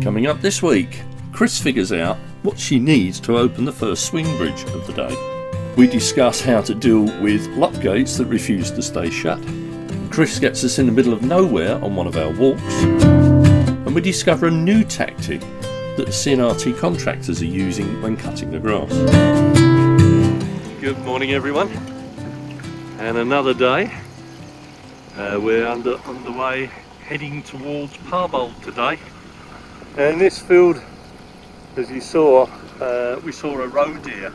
Coming up this week, Chris figures out what she needs to open the first swing bridge of the day. We discuss how to deal with lock gates that refuse to stay shut. Chris gets us in the middle of nowhere on one of our walks. And we discover a new tactic that CNRT contractors are using when cutting the grass. Good morning everyone. And another day. We're underway heading towards Parbold today. And this field, as you saw, we saw a roe deer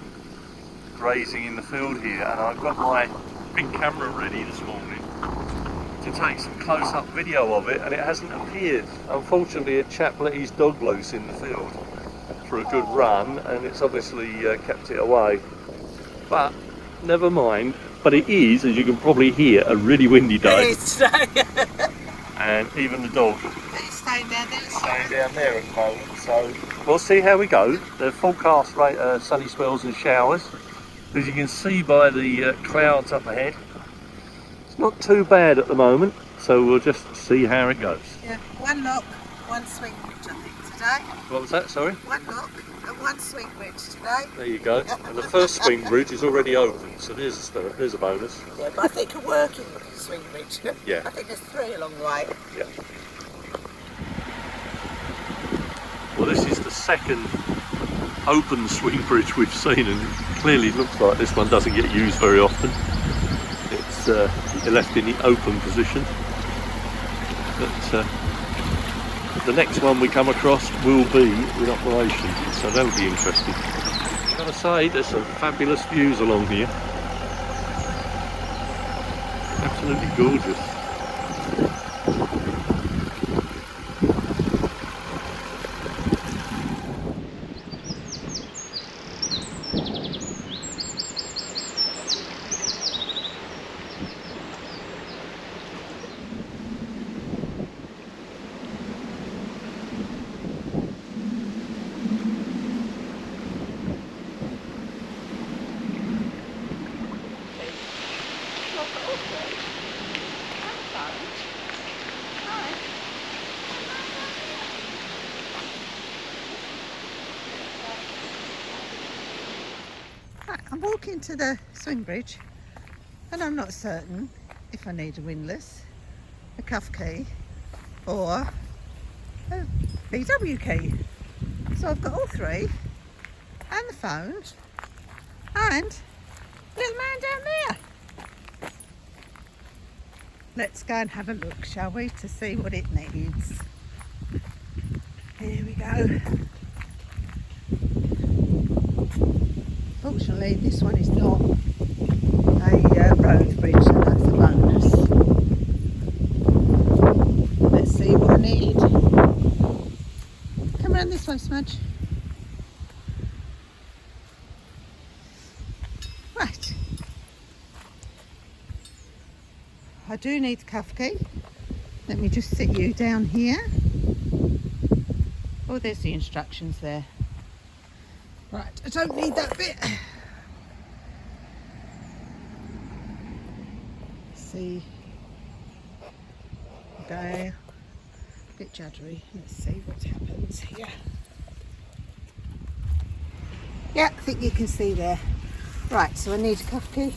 grazing in the field here, and I've got my big camera ready this morning to take some close-up video of it, and it hasn't appeared. Unfortunately, a chap let his dog loose in the field for a good run, and it's obviously kept it away. But never mind. But it is, as you can probably hear, a really windy day. And even the dog is staying down there at the moment. So we'll see how we go. The forecast rate sunny spells and showers. As you can see by the clouds up ahead, it's not too bad at the moment. So we'll just see how it goes. Yeah, one lock, one swing bridge I think today. What was that, sorry? One lock and one swing bridge today. There you go. And the first swing bridge is already open, so there's a bonus. Yeah, but I think a working swing bridge. Yeah. I think there's 3 along the way. Yeah. Well, this is the second open swing bridge we've seen, and clearly looks like this one doesn't get used very often. It's left in the open position. But the next one we come across will be in operation, so that'll be interesting. I've got to say, there's some fabulous views along here. Absolutely gorgeous. I'm walking to the swing bridge and I'm not certain if I need a windlass, a cuff key or a VW key. So I've got all 3 and the phone and little man down there. Let's go and have a look, shall we, to see what it needs. Here we go. Fortunately, this one is not a road bridge, so that's a bonus. Let's see what I need. Come around this way, Smudge. Right. I do need the cuff key. Let me just sit you down here. Oh, there's the instructions there. Right, I don't need that bit. See, go a bit juddery. Let's see what happens here. Yeah, I think you can see there. Right, so I need a cuff key.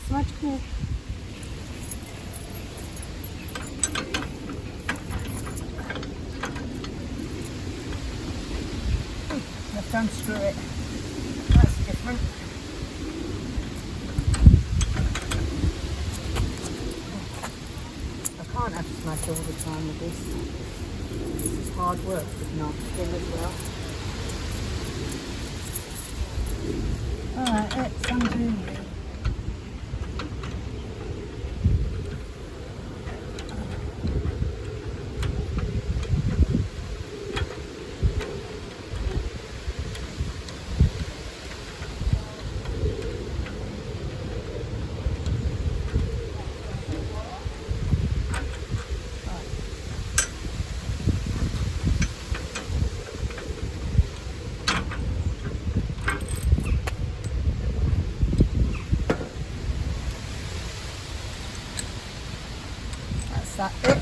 Smudge, come here. I've unscrew it. That's different. I can't have to smash all the time with this. This is hard work with knocking as well. Alright, let's undo. Is that it?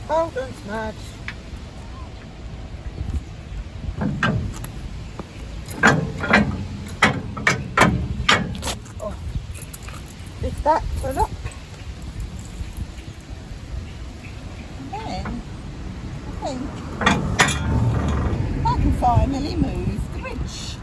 Hold on, Smudge. Oh, lift that for a look. And then I think I can finally move the bridge.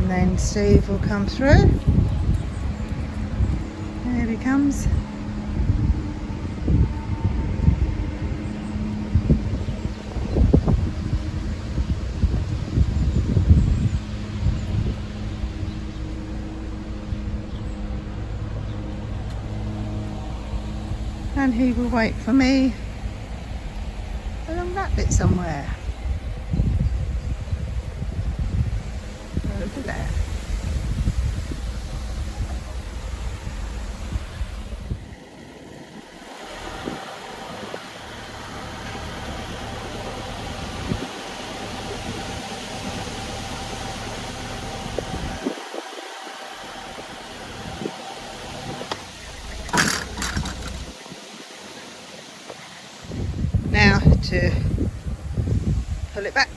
Then Steve will come through. There he comes. And he will wait for me along that bit somewhere. Over there. Now to pull it back.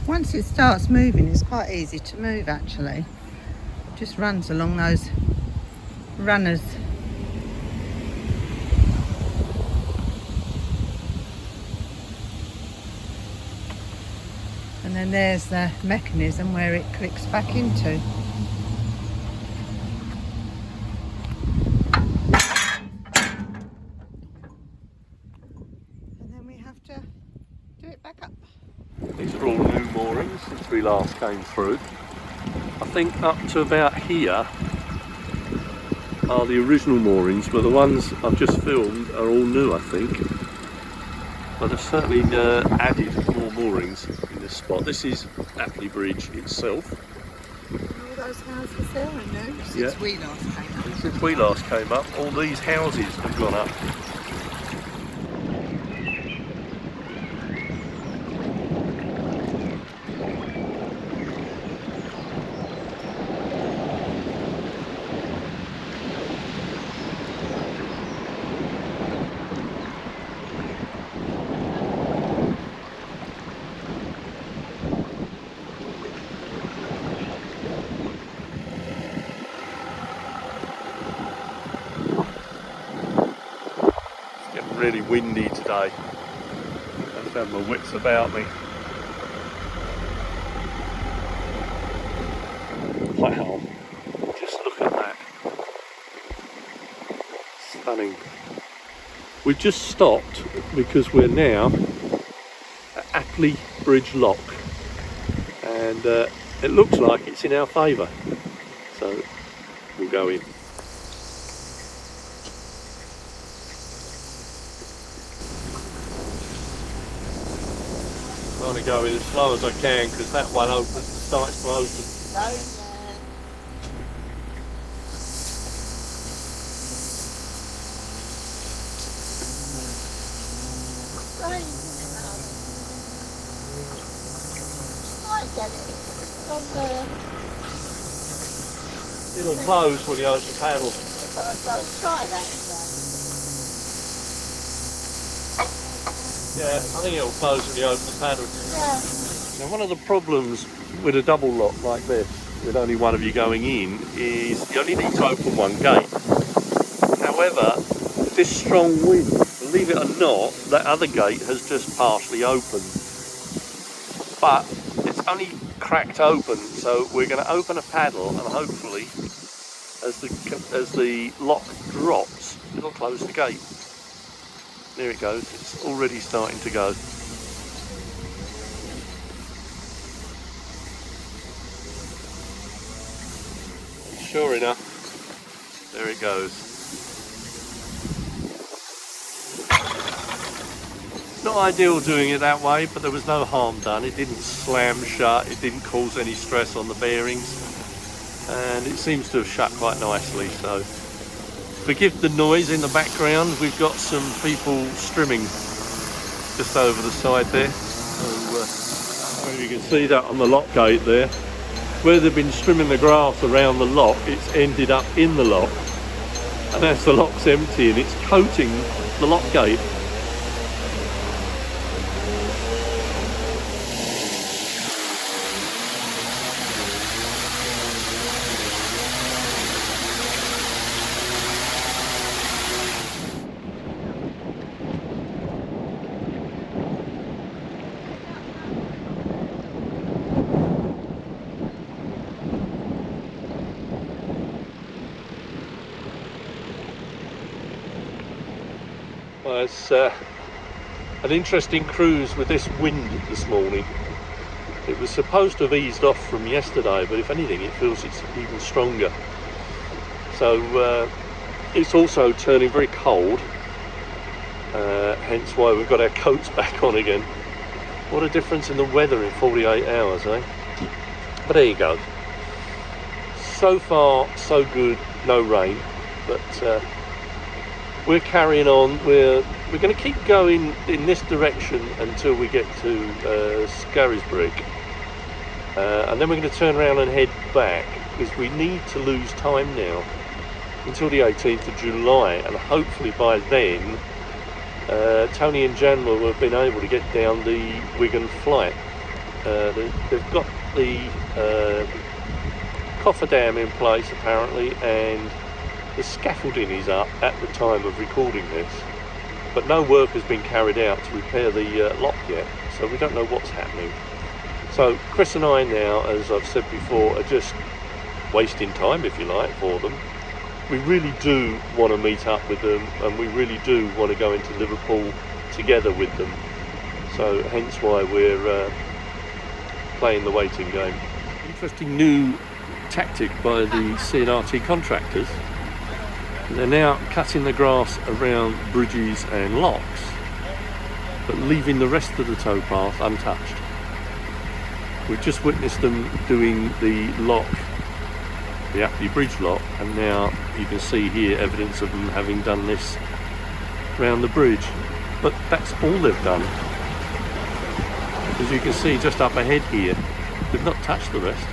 Once it starts moving, it's quite easy to move actually. It just runs along those runners. And then there's the mechanism where it clicks back into. And then we have to do it back up. These are all new moorings since we last came through. I think up to about here are the original moorings, but the ones I've just filmed are all new, I think. But they've certainly added more moorings in this spot. This is Appley Bridge itself. All those houses there are new since we last came up. Since we last came up, all these houses have gone up. Really windy today. I just have my wits about me. Wow, just look at that. Stunning. We've just stopped because we're now at Appley Bridge Lock, and it looks like it's in our favour, so we'll go in. I'm trying to go in as slow as I can because that one opens, starts to open. It'll close when you open the paddle. Try that. Yeah, I think it'll close when you open the paddle. Yeah. Now, one of the problems with a double lock like this, with only one of you going in, is you only need to open one gate. However, with this strong wind, believe it or not, that other gate has just partially opened. But it's only cracked open, so we're going to open a paddle, and hopefully, as the lock drops, it'll close the gate. There it goes. It's already starting to go. Sure enough, there it goes. Not ideal doing it that way, but there was no harm done. It didn't slam shut, it didn't cause any stress on the bearings, and it seems to have shut quite nicely. So forgive the noise in the background. We've got some people strimming just over the side there. So you can see that on the lock gate there. Where they've been trimming the grass around the lock, it's ended up in the lock, and as the lock's empty and it's coating the lock gate. Well, it's an interesting cruise with this wind this morning. It was supposed to have eased off from yesterday, but if anything it feels it's even stronger. So it's also turning very cold, hence why we've got our coats back on again. What a difference in the weather in 48 hours, eh? But there you go. So far so good, no rain, but we're carrying on. We're going to keep going in this direction until we get to Scarisbrick, and then we're going to turn around and head back, because we need to lose time now until the 18th of July, and hopefully by then Tony and Jan will have been able to get down the Wigan flight. They've got the cofferdam in place apparently, and the scaffolding is up at the time of recording this, but no work has been carried out to repair the lock yet, so we don't know what's happening. So Chris and I now, as I've said before, are just wasting time, if you like, for them. We really do want to meet up with them, and we really do want to go into Liverpool together with them, so hence why we're playing the waiting game. Interesting new tactic by the CNRT contractors. They're now cutting the grass around bridges and locks, but leaving the rest of the towpath untouched. We've just witnessed them doing the lock, the Appley Bridge lock, and now you can see here evidence of them having done this round the bridge. But that's all they've done. As you can see just up ahead here, they've not touched the rest.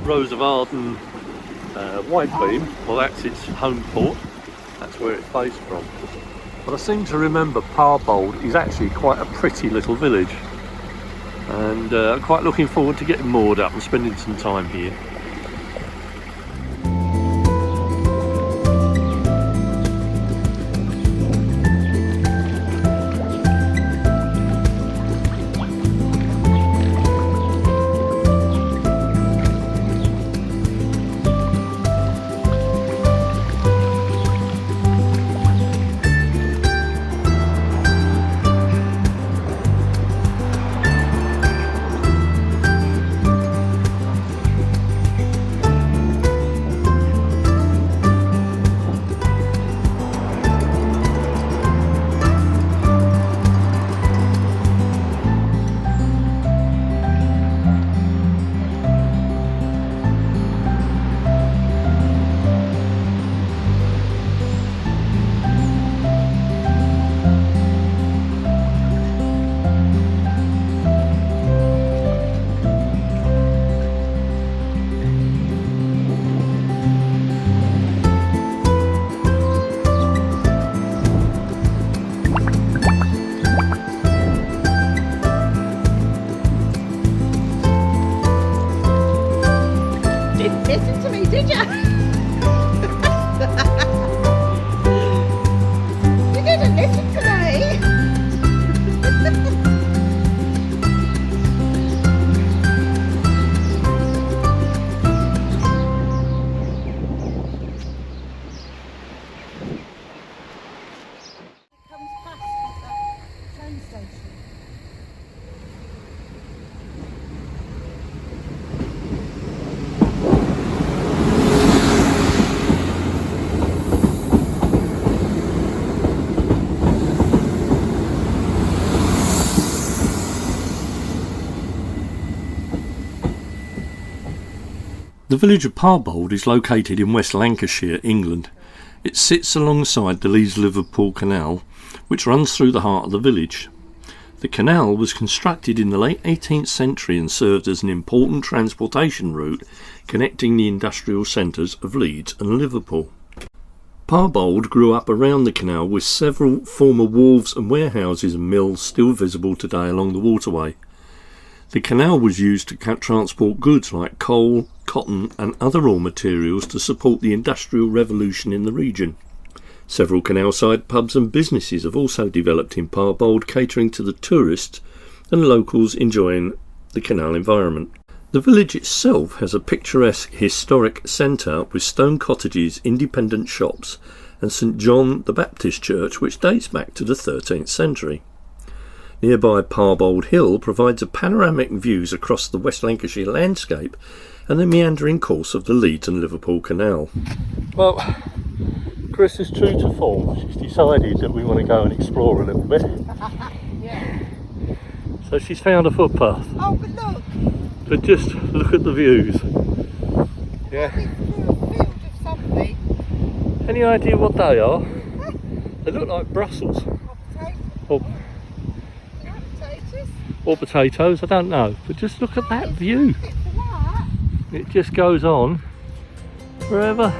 Rose of Arden wide beam, well that's its home port, that's where it's based from. But I seem to remember Parbold is actually quite a pretty little village, and I'm quite looking forward to getting moored up and spending some time here. Listen to me, did you? You didn't listen to me. It comes past the train station. The village of Parbold is located in West Lancashire, England. It sits alongside the Leeds-Liverpool Canal, which runs through the heart of the village. The canal was constructed in the late 18th century and served as an important transportation route connecting the industrial centres of Leeds and Liverpool. Parbold grew up around the canal, with several former wharves and warehouses and mills still visible today along the waterway. The canal was used to transport goods like coal, cotton and other raw materials to support the industrial revolution in the region. Several canal-side pubs and businesses have also developed in Parbold, catering to the tourists and locals enjoying the canal environment. The village itself has a picturesque historic centre with stone cottages, independent shops and St John the Baptist Church, which dates back to the 13th century. Nearby Parbold Hill provides a panoramic views across the West Lancashire landscape and the meandering course of the Leeds and Liverpool Canal. Well, Chris is true to form. She's decided that we want to go and explore a little bit. Yeah. So she's found a footpath. Oh, but look. But just look at the views. Yeah. Through a field of something. Any idea what they are? They look like Brussels. Or potatoes, I don't know. But just look at that view. It just goes on forever.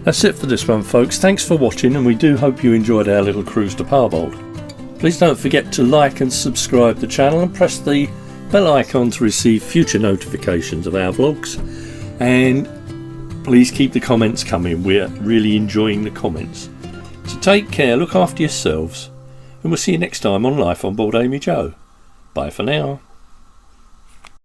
That's it for this one, folks. Thanks for watching, and we do hope you enjoyed our little cruise to Parbold. Please don't forget to like and subscribe the channel and press the bell icon to receive future notifications of our vlogs. And please keep the comments coming. We're really enjoying the comments. So take care, look after yourselves, and we'll see you next time on Life on Board AmyJo. Bye for now.